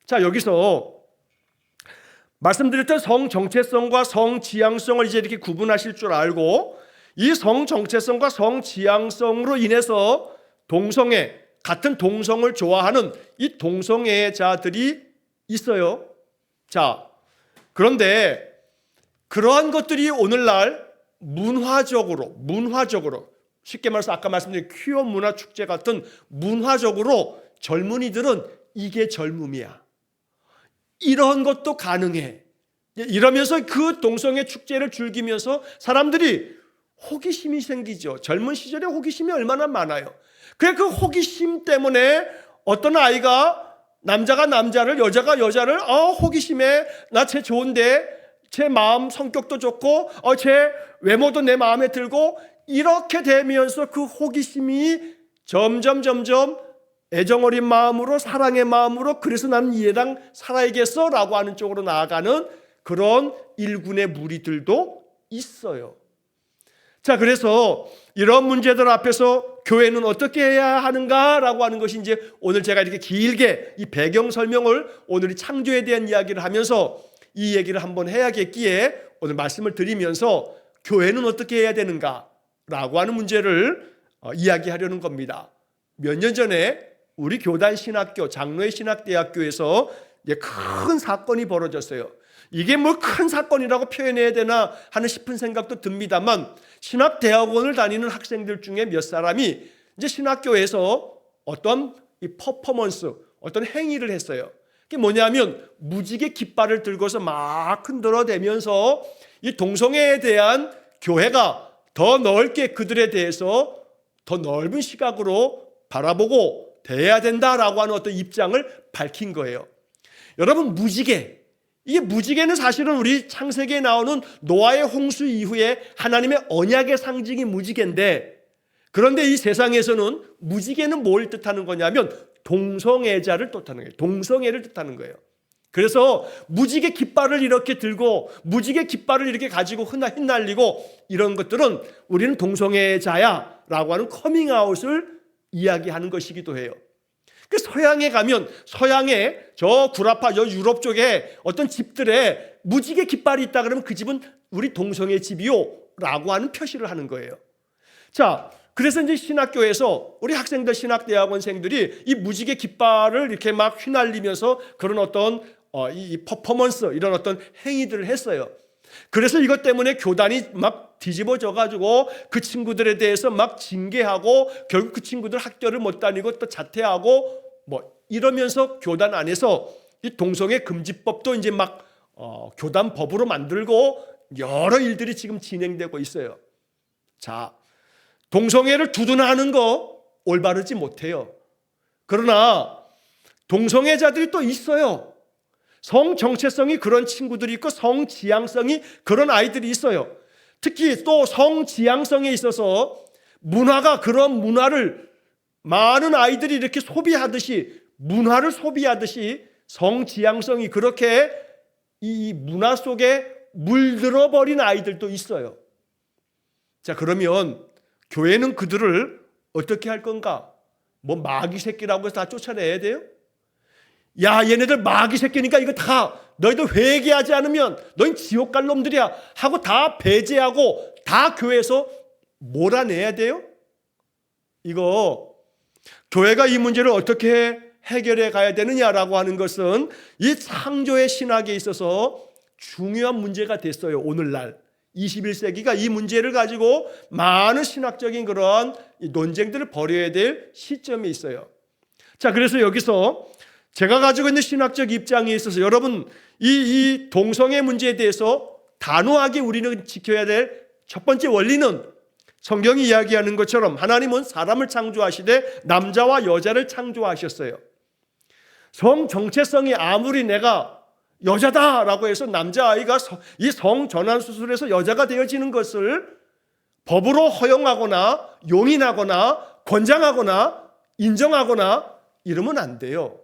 자, 여기서 말씀드렸던 성정체성과 성지향성을 이제 이렇게 구분하실 줄 알고, 이 성정체성과 성지향성으로 인해서 동성애, 같은 동성을 좋아하는 이 동성애자들이 있어요. 자, 그런데 그러한 것들이 오늘날 문화적으로 쉽게 말해서 아까 말씀드린 퀴어 문화 축제 같은 문화적으로 젊은이들은 이게 젊음이야, 이런 것도 가능해. 이러면서 그 동성애 축제를 즐기면서 사람들이 호기심이 생기죠. 젊은 시절에 호기심이 얼마나 많아요. 그 호기심 때문에 어떤 아이가 남자가 남자를, 여자가 여자를 호기심에 나 쟤 좋은데, 제 마음 성격도 좋고 제 외모도 내 마음에 들고, 이렇게 되면서 그 호기심이 점점 애정어린 마음으로, 사랑의 마음으로, 그래서 나는 얘랑 살아야겠어 라고 하는 쪽으로 나아가는 그런 일군의 무리들도 있어요. 자, 그래서 이런 문제들 앞에서 교회는 어떻게 해야 하는가라고 하는 것이 이제 오늘 제가 이렇게 길게 이 배경 설명을, 오늘 이 창조에 대한 이야기를 하면서 이 얘기를 한번 해야겠기에 오늘 말씀을 드리면서 교회는 어떻게 해야 되는가라고 하는 문제를 이야기하려는 겁니다. 몇 년 전에 우리 교단 신학교, 장로의 신학대학교에서 큰 사건이 벌어졌어요. 이게 뭐 큰 사건이라고 표현해야 되나 하는 싶은 생각도 듭니다만, 신학대학원을 다니는 학생들 중에 몇 사람이 이제 신학교에서 어떤 이 퍼포먼스, 어떤 행위를 했어요. 그게 뭐냐면 무지개 깃발을 들고서 막 흔들어대면서 이 동성애에 대한 교회가 더 넓게 그들에 대해서 더 넓은 시각으로 바라보고 대해야 된다라고 하는 어떤 입장을 밝힌 거예요. 여러분, 이게 무지개는 사실은 우리 창세기에 나오는 노아의 홍수 이후에 하나님의 언약의 상징이 무지개인데, 그런데 이 세상에서는 무지개는 뭘 뜻하는 거냐면 동성애자를 뜻하는 거예요. 동성애를 뜻하는 거예요. 그래서 무지개 깃발을 이렇게 들고, 무지개 깃발을 이렇게 가지고 흩날리고, 이런 것들은 우리는 동성애자야 라고 하는 커밍아웃을 이야기하는 것이기도 해요. 그 서양에 가면, 서양에 저 구라파, 저 유럽 쪽에 어떤 집들에 무지개 깃발이 있다 그러면 그 집은 우리 동성애 집이요 라고 하는 표시를 하는 거예요. 자, 그래서 이제 신학교에서 우리 학생들, 신학대학원생들이 이 무지개 깃발을 이렇게 막 휘날리면서 그런 어떤 이 퍼포먼스, 이런 어떤 행위들을 했어요. 그래서 이것 때문에 교단이 막 뒤집어져 가지고 그 친구들에 대해서 막 징계하고, 결국 그 친구들 학교를 못 다니고 또 자퇴하고 뭐 이러면서 교단 안에서 이 동성애 금지법도 이제 막 교단 법으로 만들고 여러 일들이 지금 진행되고 있어요. 자, 동성애를 두둔하는 거 올바르지 못해요. 그러나 동성애자들이 또 있어요. 성 정체성이 그런 친구들이 있고 성 지향성이 그런 아이들이 있어요. 특히 또 성 지향성에 있어서 문화가, 그런 문화를 많은 아이들이 이렇게 소비하듯이, 문화를 소비하듯이 성 지향성이 그렇게 이 문화 속에 물들어 버린 아이들도 있어요. 자, 그러면 교회는 그들을 어떻게 할 건가? 뭐 마귀 새끼라고 해서 다 쫓아내야 돼요? 야, 얘네들 마귀 새끼니까 이거 다 너희들 회개하지 않으면 너희 지옥 갈 놈들이야 하고 다 배제하고 다 교회에서 몰아내야 돼요? 이거 교회가 이 문제를 어떻게 해결해 가야 되느냐라고 하는 것은 이 창조의 신학에 있어서 중요한 문제가 됐어요. 오늘날 21세기가 이 문제를 가지고 많은 신학적인 그런 논쟁들을 벌여야 될 시점에 있어요. 자, 그래서 여기서 제가 가지고 있는 신학적 입장에 있어서 여러분, 이 동성애 문제에 대해서 단호하게 우리는 지켜야 될 첫 번째 원리는, 성경이 이야기하는 것처럼 하나님은 사람을 창조하시되 남자와 여자를 창조하셨어요. 성 정체성이 아무리 내가 여자다라고 해서 남자아이가 이 성 전환 수술에서 여자가 되어지는 것을 법으로 허용하거나 용인하거나 권장하거나 인정하거나 이러면 안 돼요.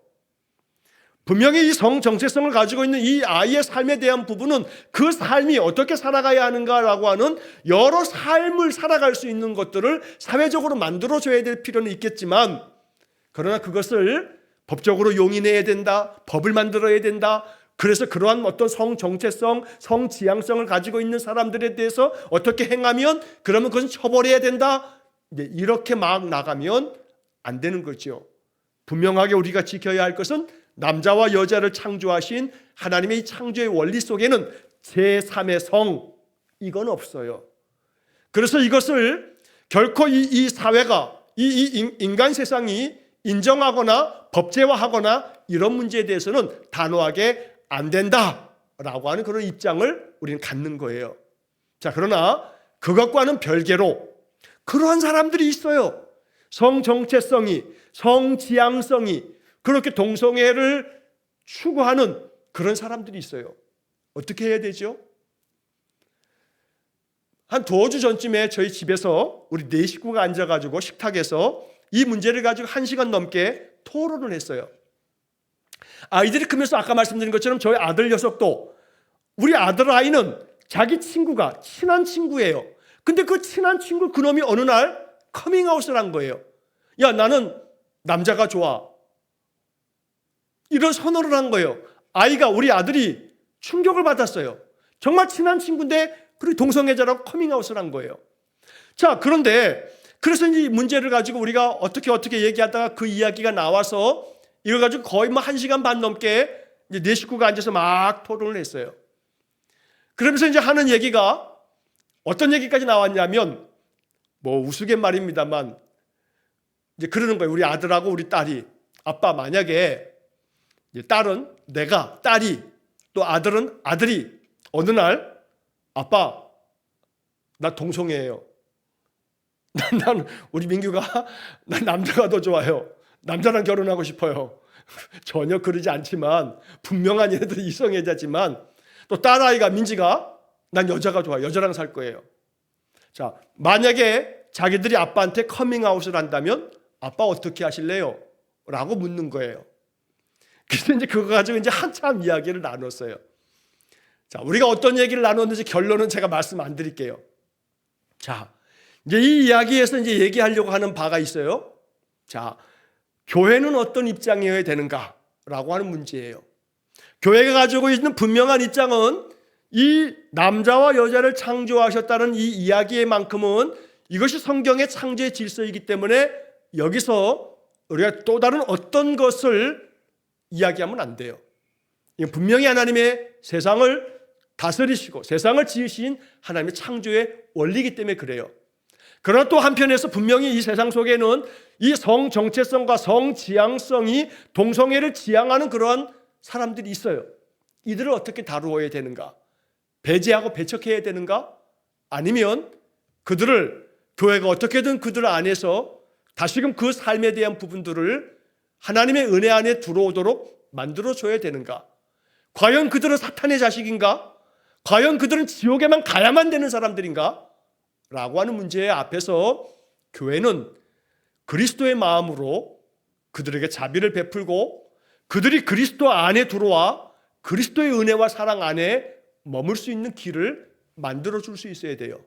분명히 이 성 정체성을 가지고 있는 이 아이의 삶에 대한 부분은 그 삶이 어떻게 살아가야 하는가라고 하는 여러 삶을 살아갈 수 있는 것들을 사회적으로 만들어줘야 될 필요는 있겠지만, 그러나 그것을 법적으로 용인해야 된다, 법을 만들어야 된다, 그래서 그러한 어떤 성 정체성, 성 지향성을 가지고 있는 사람들에 대해서 어떻게 행하면 그러면 그것은 처벌해야 된다, 이렇게 막 나가면 안 되는 거죠. 분명하게 우리가 지켜야 할 것은 남자와 여자를 창조하신 하나님의 이 창조의 원리 속에는 제3의 성, 이건 없어요. 그래서 이것을 결코 이 사회가, 이 인간 세상이 인정하거나 법제화하거나 이런 문제에 대해서는 단호하게 안 된다라고 하는 그런 입장을 우리는 갖는 거예요. 자, 그러나 그것과는 별개로 그러한 사람들이 있어요. 성정체성이, 성지향성이 그렇게 동성애를 추구하는 그런 사람들이 있어요. 어떻게 해야 되죠? 한 두어 주 전쯤에 저희 집에서 우리 네 식구가 앉아가지고 식탁에서 이 문제를 가지고 1시간 넘게 토론을 했어요. 아이들이 크면서 아까 말씀드린 것처럼 저희 아들 녀석도 우리 아들 아이는 자기 친구가 친한 친구예요. 근데 그 친한 친구 그놈이 어느 날 커밍아웃을 한 거예요. 야, 나는 남자가 좋아. 이런 선언을 한 거예요. 아이가, 우리 아들이 충격을 받았어요. 정말 친한 친구인데 그리고 동성애자라고 커밍아웃을 한 거예요. 자, 그런데 그래서 이 문제를 가지고 우리가 어떻게 얘기하다가 그 이야기가 나와서 이걸 가지고 거의 뭐 1시간 반 넘게 이제 네 식구가 앉아서 막 토론을 했어요. 그러면서 이제 하는 얘기가 어떤 얘기까지 나왔냐면 뭐 우스갯말입니다만 이제 그러는 거예요. 우리 아들하고 우리 딸이 아빠 만약에 이제 딸은 내가 딸이 또 아들은 아들이 어느 날 아빠 나 동성애예요. 난 우리 민규가 난 남자가 더 좋아요. 남자랑 결혼하고 싶어요. 전혀 그러지 않지만 분명한 얘네들이 이성애자지만 또 딸아이가 민지가 난 여자가 좋아. 여자랑 살 거예요. 자, 만약에 자기들이 아빠한테 커밍아웃을 한다면 아빠 어떻게 하실래요? 라고 묻는 거예요. 그래서 이제 그거 가지고 이제 한참 이야기를 나눴어요. 자, 우리가 어떤 얘기를 나눴는지 결론은 제가 말씀 안 드릴게요. 자, 이제 이 이야기에서 이제 얘기하려고 하는 바가 있어요. 자, 교회는 어떤 입장이어야 되는가라고 하는 문제예요. 교회가 가지고 있는 분명한 입장은 이 남자와 여자를 창조하셨다는 이 이야기만큼은 이것이 성경의 창조의 질서이기 때문에 여기서 우리가 또 다른 어떤 것을 이야기하면 안 돼요. 이건 분명히 하나님의 세상을 다스리시고 세상을 지으신 하나님의 창조의 원리이기 때문에 그래요. 그러나 또 한편에서 분명히 이 세상 속에는 이 성정체성과 성지향성이 동성애를 지향하는 그러한 사람들이 있어요. 이들을 어떻게 다루어야 되는가? 배제하고 배척해야 되는가? 아니면 그들을 교회가 어떻게든 그들 안에서 다시금 그 삶에 대한 부분들을 하나님의 은혜 안에 들어오도록 만들어줘야 되는가? 과연 그들은 사탄의 자식인가? 과연 그들은 지옥에만 가야만 되는 사람들인가? 라고 하는 문제 앞에서 교회는 그리스도의 마음으로 그들에게 자비를 베풀고 그들이 그리스도 안에 들어와 그리스도의 은혜와 사랑 안에 머물 수 있는 길을 만들어줄 수 있어야 돼요.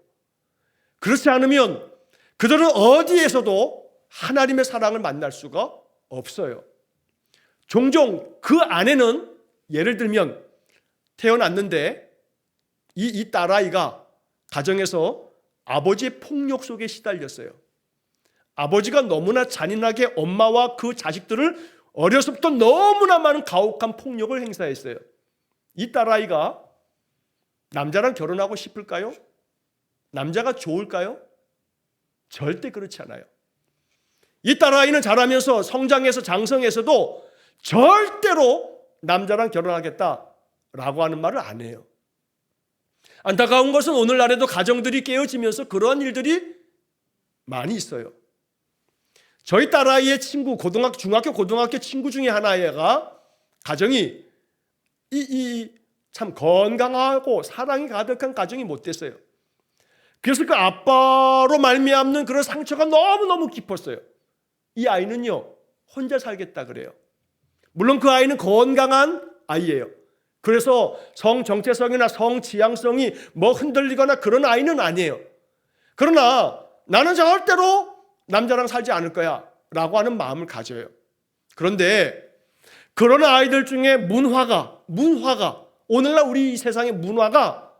그렇지 않으면 그들은 어디에서도 하나님의 사랑을 만날 수가 없어요. 종종 그 안에는 예를 들면 태어났는데 이 딸아이가 가정에서 아버지의 폭력 속에 시달렸어요. 아버지가 너무나 잔인하게 엄마와 그 자식들을 어려서부터 너무나 많은 가혹한 폭력을 행사했어요. 이 딸아이가 남자랑 결혼하고 싶을까요? 남자가 좋을까요? 절대 그렇지 않아요. 이 딸아이는 자라면서 성장해서 장성해서도 절대로 남자랑 결혼하겠다라고 하는 말을 안 해요. 안타까운 것은 오늘날에도 가정들이 깨어지면서 그러한 일들이 많이 있어요. 저희 딸아이의 친구, 중학교, 고등학교 친구 중에 하나가 가정이 참 건강하고 사랑이 가득한 가정이 못 됐어요. 그래서 그 아빠로 말미암는 그런 상처가 너무너무 깊었어요. 이 아이는요, 혼자 살겠다 그래요. 물론 그 아이는 건강한 아이예요. 그래서 성정체성이나 성지향성이 뭐 흔들리거나 그런 아이는 아니에요. 그러나 나는 절대로 남자랑 살지 않을 거야 라고 하는 마음을 가져요. 그런데 그런 아이들 중에 문화가 오늘날 우리 세상의 문화가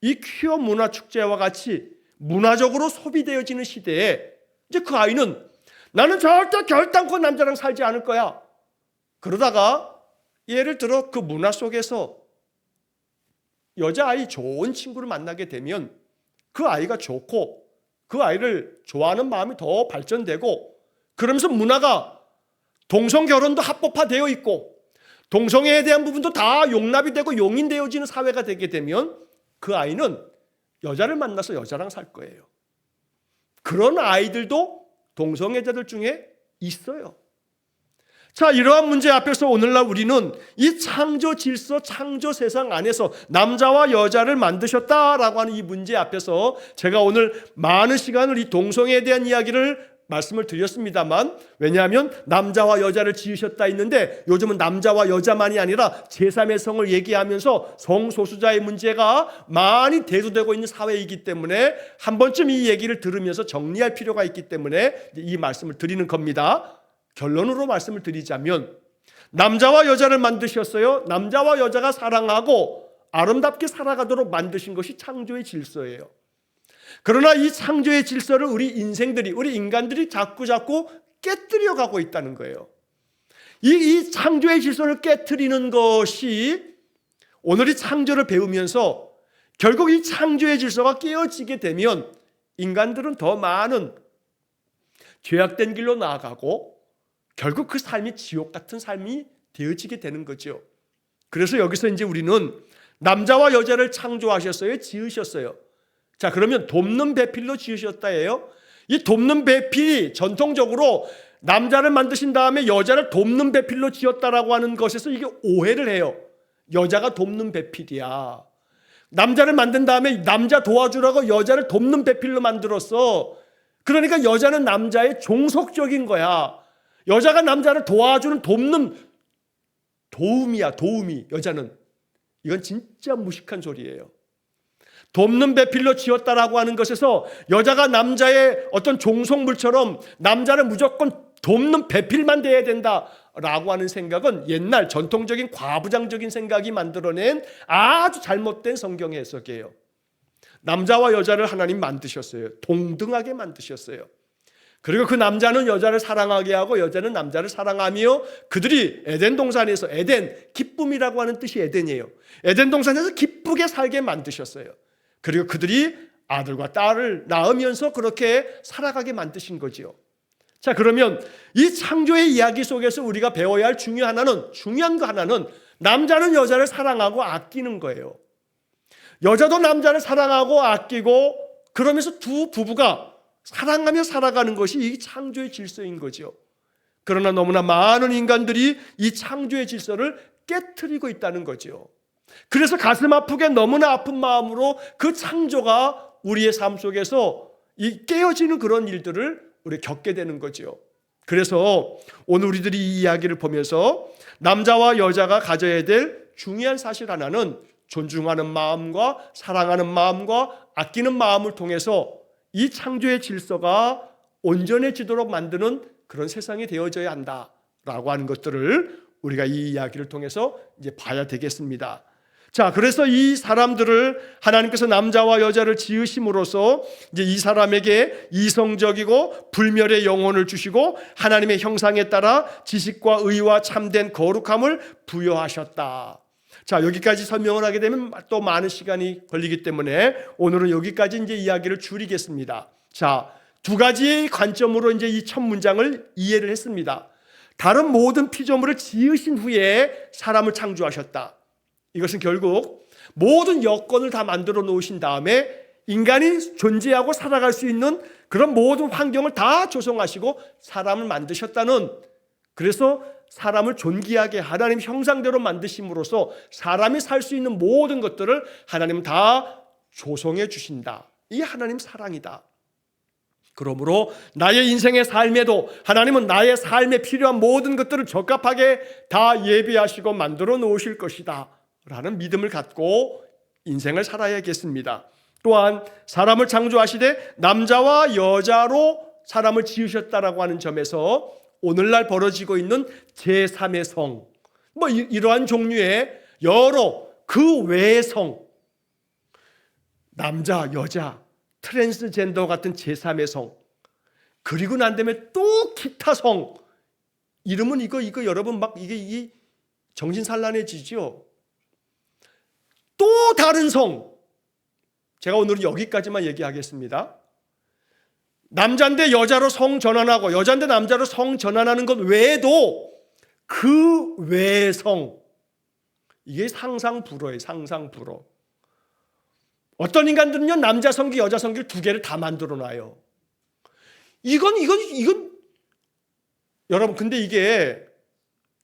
이 퀴어 문화 축제와 같이 문화적으로 소비되어지는 시대에 이제 그 아이는 나는 절대 결단코 남자랑 살지 않을 거야. 그러다가 예를 들어 그 문화 속에서 여자아이 좋은 친구를 만나게 되면 그 아이가 좋고 그 아이를 좋아하는 마음이 더 발전되고 그러면서 문화가 동성결혼도 합법화되어 있고 동성애에 대한 부분도 다 용납이 되고 용인되어지는 사회가 되게 되면 그 아이는 여자를 만나서 여자랑 살 거예요. 그런 아이들도 동성애자들 중에 있어요. 자, 이러한 문제 앞에서 오늘날 우리는 이 창조 질서, 창조 세상 안에서 남자와 여자를 만드셨다라고 하는 이 문제 앞에서 제가 오늘 많은 시간을 이 동성애에 대한 이야기를 말씀을 드렸습니다만, 왜냐하면 남자와 여자를 지으셨다 했는데 요즘은 남자와 여자만이 아니라 제3의 성을 얘기하면서 성소수자의 문제가 많이 대두되고 있는 사회이기 때문에 한 번쯤 이 얘기를 들으면서 정리할 필요가 있기 때문에 이 말씀을 드리는 겁니다. 결론으로 말씀을 드리자면 남자와 여자를 만드셨어요. 남자와 여자가 사랑하고 아름답게 살아가도록 만드신 것이 창조의 질서예요. 그러나 이 창조의 질서를 우리 인간들이 자꾸 깨뜨려 가고 있다는 거예요. 이 창조의 질서를 깨뜨리는 것이 오늘 이 창조를 배우면서 결국 이 창조의 질서가 깨어지게 되면 인간들은 더 많은 죄악된 길로 나아가고 결국 그 삶이 지옥 같은 삶이 되어지게 되는 거죠. 그래서 여기서 이제 우리는 남자와 여자를 창조하셨어요? 지으셨어요? 자, 그러면 돕는 배필로 지으셨다예요. 이 돕는 배필이 전통적으로 남자를 만드신 다음에 여자를 돕는 배필로 지었다라고 하는 것에서 이게 오해를 해요. 여자가 돕는 배필이야. 남자를 만든 다음에 남자 도와주라고 여자를 돕는 배필로 만들었어. 그러니까 여자는 남자의 종속적인 거야. 여자가 남자를 도와주는 돕는 도움이야. 도움이 여자는. 이건 진짜 무식한 소리예요. 돕는 배필로 지었다라고 하는 것에서 여자가 남자의 어떤 종속물처럼 남자를 무조건 돕는 배필만 돼야 된다라고 하는 생각은 옛날 전통적인 과부장적인 생각이 만들어낸 아주 잘못된 성경 해석이에요. 남자와 여자를 하나님 만드셨어요. 동등하게 만드셨어요. 그리고 그 남자는 여자를 사랑하게 하고 여자는 남자를 사랑하며 그들이 에덴 동산에서, 에덴, 기쁨이라고 하는 뜻이 에덴이에요. 에덴 동산에서 기쁘게 살게 만드셨어요. 그리고 그들이 아들과 딸을 낳으면서 그렇게 살아가게 만드신 거지요. 자, 그러면 이 창조의 이야기 속에서 우리가 배워야 할 중요한 거 하나는 남자는 여자를 사랑하고 아끼는 거예요. 여자도 남자를 사랑하고 아끼고 그러면서 두 부부가 사랑하며 살아가는 것이 이 창조의 질서인 거죠. 그러나 너무나 많은 인간들이 이 창조의 질서를 깨트리고 있다는 거죠. 그래서 가슴 아프게 너무나 아픈 마음으로 그 창조가 우리의 삶 속에서 이 깨어지는 그런 일들을 우리 겪게 되는 거죠. 그래서 오늘 우리들이 이 이야기를 보면서 남자와 여자가 가져야 될 중요한 사실 하나는 존중하는 마음과 사랑하는 마음과 아끼는 마음을 통해서 이 창조의 질서가 온전해지도록 만드는 그런 세상이 되어져야 한다라고 하는 것들을 우리가 이 이야기를 통해서 이제 봐야 되겠습니다. 자, 그래서 이 사람들을 하나님께서 남자와 여자를 지으심으로써 이제 이 사람에게 이성적이고 불멸의 영혼을 주시고 하나님의 형상에 따라 지식과 의와 참된 거룩함을 부여하셨다. 자, 여기까지 설명을 하게 되면 또 많은 시간이 걸리기 때문에 오늘은 여기까지 이제 이야기를 줄이겠습니다. 자, 두 가지의 관점으로 이제 이 첫 문장을 이해를 했습니다. 다른 모든 피조물을 지으신 후에 사람을 창조하셨다. 이것은 결국 모든 여건을 다 만들어 놓으신 다음에 인간이 존재하고 살아갈 수 있는 그런 모든 환경을 다 조성하시고 사람을 만드셨다는, 그래서 사람을 존귀하게 하나님 형상대로 만드심으로써 사람이 살 수 있는 모든 것들을 하나님은 다 조성해 주신다. 이게 하나님 사랑이다. 그러므로 나의 인생의 삶에도 하나님은 나의 삶에 필요한 모든 것들을 적합하게 다 예비하시고 만들어 놓으실 것이다 라는 믿음을 갖고 인생을 살아야겠습니다. 또한 사람을 창조하시되 남자와 여자로 사람을 지으셨다라고 하는 점에서 오늘날 벌어지고 있는 제3의 성, 이러한 종류의 여러 그 외의 성, 남자, 여자, 트랜스젠더 같은 제3의 성, 그리고 난 다음에 또 기타 성, 이름은 이거 여러분 막 이게 정신산란해지죠. 또 다른 성, 제가 오늘은 여기까지만 얘기하겠습니다. 남자인데 여자로 성 전환하고 여자인데 남자로 성 전환하는 것 외에도 그 외의 성, 이게 상상불허예요. 상상불허. 어떤 인간들은요, 남자 성기, 여자 성기를 두 개를 다 만들어 놔요. 이건 여러분, 근데 이게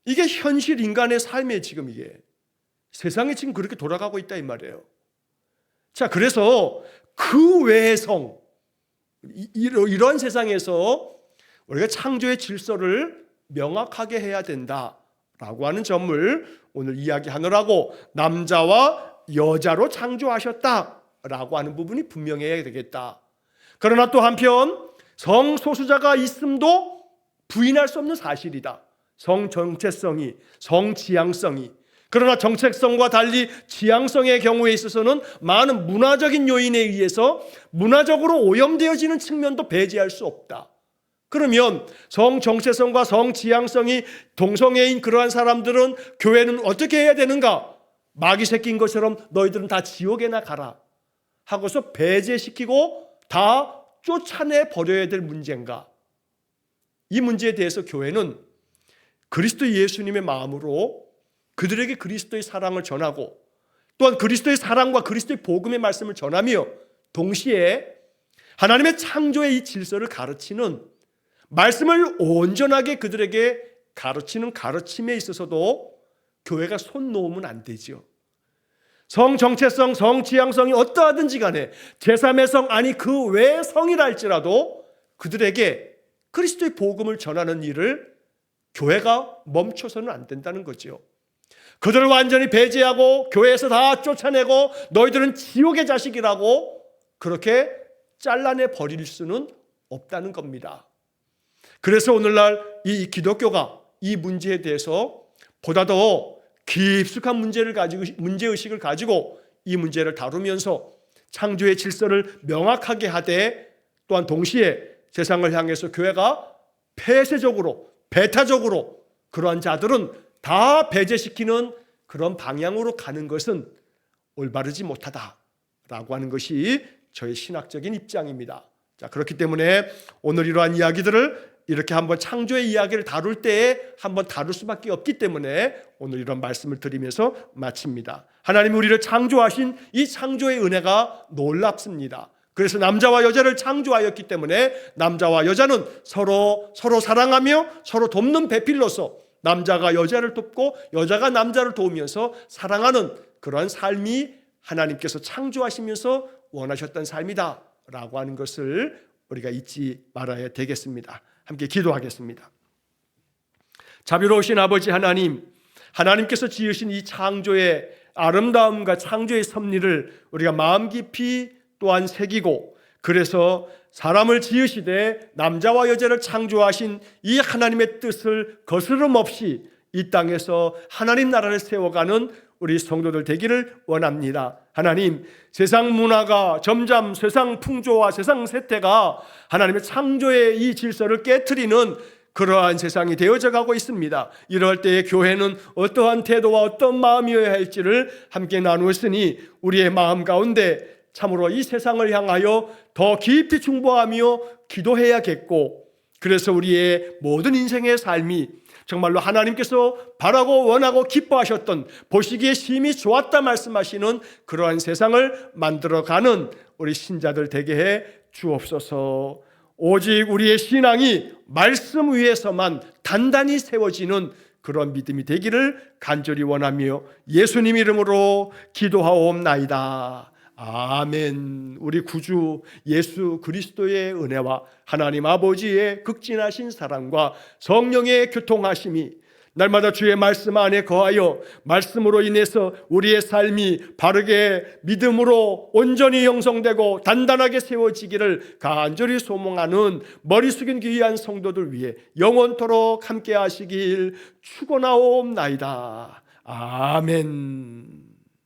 현실 인간의 삶에 지금 이게 세상에 지금 그렇게 돌아가고 있다 이 말이에요. 자, 그래서 그 외의 성, 이런 세상에서 우리가 창조의 질서를 명확하게 해야 된다라고 하는 점을 오늘 이야기하느라고 남자와 여자로 창조하셨다라고 하는 부분이 분명해야 되겠다. 그러나 또 한편 성소수자가 있음도 부인할 수 없는 사실이다. 성 정체성이, 성 지향성이. 그러나 정체성과 달리 지향성의 경우에 있어서는 많은 문화적인 요인에 의해서 문화적으로 오염되어지는 측면도 배제할 수 없다. 그러면 성 정체성과 성 지향성이 동성애인 그러한 사람들은 교회는 어떻게 해야 되는가? 마귀 새끼인 것처럼 너희들은 다 지옥에나 가라 하고서 배제시키고 다 쫓아내 버려야 될 문제인가? 이 문제에 대해서 교회는 그리스도 예수님의 마음으로 그들에게 그리스도의 사랑을 전하고 또한 그리스도의 사랑과 그리스도의 복음의 말씀을 전하며 동시에 하나님의 창조의 이 질서를 가르치는 말씀을 온전하게 그들에게 가르치는 가르침에 있어서도 교회가 손 놓으면 안 되죠. 성 정체성, 성 지향성이 어떠하든지 간에 제3의 성 아니 그 외의 성이라 할지라도 그들에게 그리스도의 복음을 전하는 일을 교회가 멈춰서는 안 된다는 거죠. 그들을 완전히 배제하고 교회에서 다 쫓아내고 너희들은 지옥의 자식이라고 그렇게 잘라내 버릴 수는 없다는 겁니다. 그래서 오늘날 이 기독교가 이 문제에 대해서 보다 더 깊숙한 문제의식을 가지고 이 문제를 다루면서 창조의 질서를 명확하게 하되 또한 동시에 세상을 향해서 교회가 폐쇄적으로 배타적으로 그러한 자들은 다 배제시키는 그런 방향으로 가는 것은 올바르지 못하다라고 하는 것이 저의 신학적인 입장입니다. 자, 그렇기 때문에 오늘 이러한 이야기들을 이렇게 한번 창조의 이야기를 다룰 때에 한번 다룰 수밖에 없기 때문에 오늘 이런 말씀을 드리면서 마칩니다. 하나님이 우리를 창조하신 이 창조의 은혜가 놀랍습니다. 그래서 남자와 여자를 창조하였기 때문에 남자와 여자는 서로 사랑하며 서로 돕는 배필로서 남자가 여자를 돕고 여자가 남자를 도우면서 사랑하는 그런 삶이 하나님께서 창조하시면서 원하셨던 삶이다 라고 하는 것을 우리가 잊지 말아야 되겠습니다. 함께 기도하겠습니다. 자비로우신 아버지 하나님, 하나님께서 지으신 이 창조의 아름다움과 창조의 섭리를 우리가 마음 깊이 또한 새기고 그래서 사람을 지으시되 남자와 여자를 창조하신 이 하나님의 뜻을 거스름 없이 이 땅에서 하나님 나라를 세워가는 우리 성도들 되기를 원합니다. 하나님, 세상 문화가 점점 세상 풍조와 세상 세태가 하나님의 창조의 이 질서를 깨트리는 그러한 세상이 되어져 가고 있습니다. 이럴 때에 교회는 어떠한 태도와 어떤 마음이어야 할지를 함께 나누었으니 우리의 마음 가운데 참으로 이 세상을 향하여 더 깊이 충보하며 기도해야겠고 그래서 우리의 모든 인생의 삶이 정말로 하나님께서 바라고 원하고 기뻐하셨던 보시기에 심히 좋았다 말씀하시는 그러한 세상을 만들어가는 우리 신자들 되게 해 주옵소서. 오직 우리의 신앙이 말씀 위에서만 단단히 세워지는 그런 믿음이 되기를 간절히 원하며 예수님 이름으로 기도하옵나이다. 아멘. 우리 구주 예수 그리스도의 은혜와 하나님 아버지의 극진하신 사랑과 성령의 교통하심이 날마다 주의 말씀 안에 거하여 말씀으로 인해서 우리의 삶이 바르게 믿음으로 온전히 형성되고 단단하게 세워지기를 간절히 소망하는 머리 숙인 귀한 성도들 위해 영원토록 함께 하시길 축원하옵나이다. 아멘.